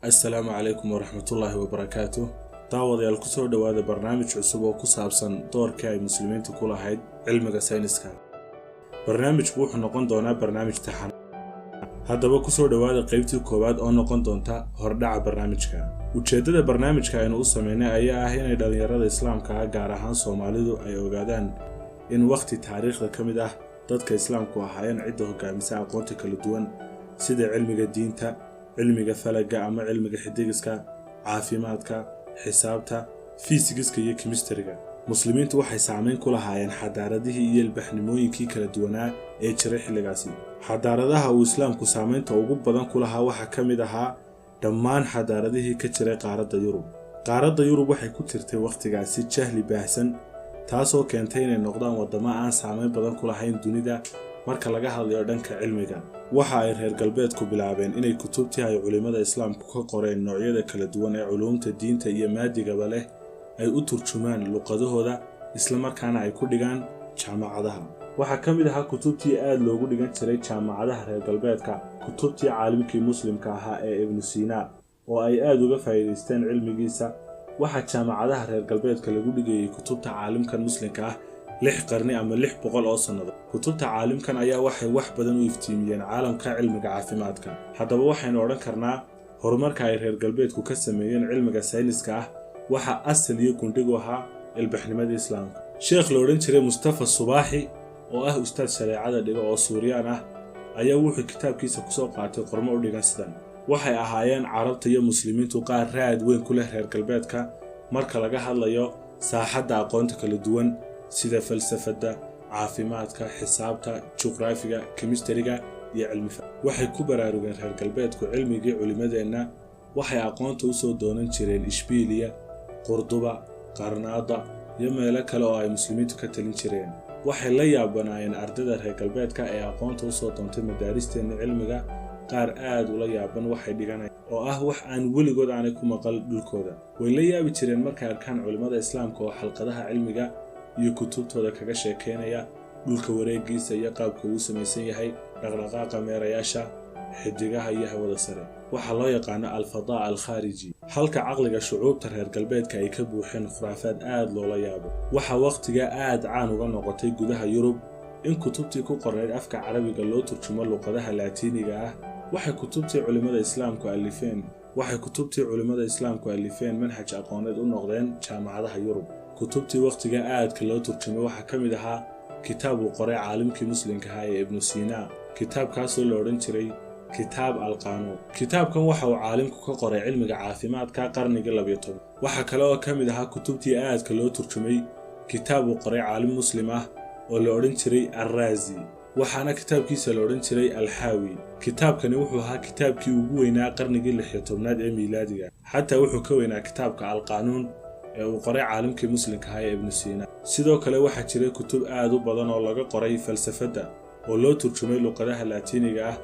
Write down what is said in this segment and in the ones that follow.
السلام عليكم ورحمة الله وبركاته. داوديال kusoo dhawaada barnaamij cusub oo ku saabsan doorka ay muslimiintu ku lahayd cilmiga sayniska. Barnaamijku wuxuu noqon doonaa barnaamij taxan. Haddaba kusoo dhawaada qaybtii koowaad oo noqon doonta hordhaca barnaamijka. Ujeedada barnaamijka aynu u sameynay ayaa ah inay dhalinyarada Islaamka gaar ahaan Soomaalidu ay ogaadaan in waqti taariikhda kamid ah dadka Islaamku ahaayeen cid hogaamisa aqoonta kala duwan sida cilmiga diinta, cilmiga falaga ama cilmiga xidigiska, caafimaadka, xisaabta, fiisigiska iyo chemistryga. Muslimiintu waxay saameyn ku lahaayeen xadaaradihii iyo ilbaxnimooyinkii kala duwanaa ee jiray xilligaasi. Xadaaradaha uu Islaamku saameynta ugu badan ku lahaa waxa kamid ahaa dhammaan xadaaradihii ka jiray qaaradda Yurub. Qaaradda Yurub waxay ku jirtay waqtigaasi jahli baahsan, taasoo keentay inay noqdaan wadamo aan saameyn badan ku lahayn dunida marka laga hadlayo dhanka cilmiga. waxa ay reer galbeedku bilaabeen inay kutubtii ay culimada Islaamku ka qoreen noocyada kala duwan ee culuumta diinta iyo maadigaba leh ay u turjumaan luqadahooda isla markaana ay ku dhigaan jaamacadaha. waxa kamid ah kutubtii aad loogu dhigan jiray jaamacadaha reer galbeedka kutubtii caalimkii muslimka ahaa ee Ibn Sina oo ay aad uga faa'iideysteen cilmigiisa. waxa jaamacadaha reer galbeedka lagu dhigayay kutubta caalimkan muslimka ah 6 qarni ama 600 oo sanado. kutubta caalimkan ayaa waxay wax badan u iftiimiyeen caalamka cilmiga caafimaadka. haddaba waxaynu oran karnaa horumarka ay reer galbeedku ka sameeyeen cilmiga sayniska ah waxa asal iyo gundhigu ahaa ilbaxnimada Islaamka. sheekh la oran jiray Mustafa Subaxi oo ah ustaad shareecada dhiga oo Suuriyaan ah ayaa wuxuu kitaabkiisa ku soo qaatay qormo u dhigan sidan: waxay ahaayeen carabta iyo muslimiintu qaar raad weyn ku leh reer galbeedka marka laga hadlayo saaxadda aqoonta kala duwan sida falsafada, caafimaadka, xisaabta, juqraafiga, chemistryga iyo cilmiga. waxay ku baraarugeen reer galbeedku cilmigii culimadeena. waxay aqoonta u soo doonan jireen Ishbiiliya, Qurduba, Qarnaada iyo meelo kale oo ay muslimiintu ka talin jireen. waxay la yaabanaayeen ardayda reer galbeedka ee aqoonta u soo doontay madaaristeena cilmiga. qaar aad ula yaaban waxay dhiganayaan oo ah wax aan weligood aanay ku maqal dhulkooda. way la yaabi jireen markay arkaan culimada Islaamka oo xalqadaha cilmiga iyo kutubtooda kaga sheekeynaya dhulka wareegiisa iyo qaabka uu samaysan yahay, dhaqdhaqaaqa meerayaasha, xidigaha iyo hawada sare. waxa loo yaqaan al-fadaa al-khariji. halka caqliga shucuubta reer galbeedka ay ka buuxeen khuraafaad aad loola yaabo. waxa waqtiga aad caan uga noqotay gudaha Yurub in kutubtii ku qorneyd afka Carabiga loo turjumo luqadaha Laatiiniga ah. waxay kutubtii culimada Islaamku alifeen manhaj aqooneed u noqdeen jaamacadaha Yurub. kutubtii waqtiga aadka loo turjumay waxa kamid ahaa kitaab uu qoray caalimkii muslimka ahaa ee Ibn Sina. kitaabkaas oo la oran jiray Kitaab al-Qanuun. kitaabkan waxa uu caalimku ka qoray cilmiga caafimaadka qarniga 12. waxa kale oo kamid ahaa kutubtii aadka loo turjumay kitaab uu qoray caalim muslim ah oo la oran jiray Ar-Razi. waxaana kitaabkiisa la oran jiray Al-Hawi. kitaabkani wuxuu ahaa kitaabkii ugu weynaa qarnigii 16aad ee miilaadiga. xataa wuxuu ka weynaa kitaabka al-Qanuun ee uu qoray caalimkii muslimka ahaa ee Ibn Sina. sidoo kale waxa jiray kutub aad u badan oo laga qoray falsafada oo loo turjumay luqadaha Laatiiniga ah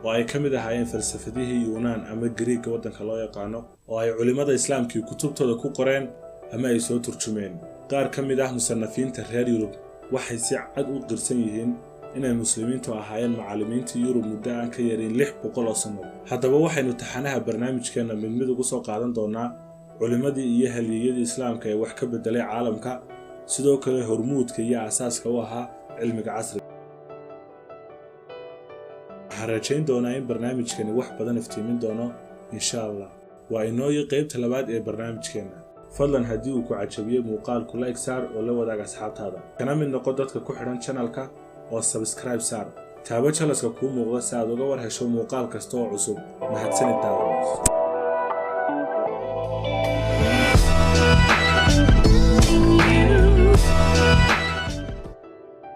oo ay kamid ahaayeen falsafadihii Yuunaan ama Greek wadanka loo yaqaano oo ay culimada Islaamku kutubtooda ku qoreen ama ay soo turjumeen. qaar kamid ah musanafiinta reer Yurub waxay si cad u qirsan yihiin inay muslimiintu ahaayeen macallimiintii Yurub muddo aan ka yarin 600 oo sano. haddaba waxaynu taxanaha barnaamijkeena mid ugu soo qaadan doonaa culimadii iyo halyeeyadii Islaamka ee wax ka bedelay caalamka, sidoo kale hormuudka iyo asaaska u ahaa cilmiga casriga. waxaan rajayn doonaa in barnaamijkani wax badan iftiimin doono insha Allah. waa inoo qaybta labaad ee barnaamijkeena. fadlan haddii uu ku cajabiyo muuqaalku like saar oo la wadaag asxaabtaada. kana mid noqo dadka ku xidhan channelka oo subscribe saar. taabo jalaska kuu muuqda si aad uga war hesho muuqaal kasta oo cusub. mahadsanid daawada.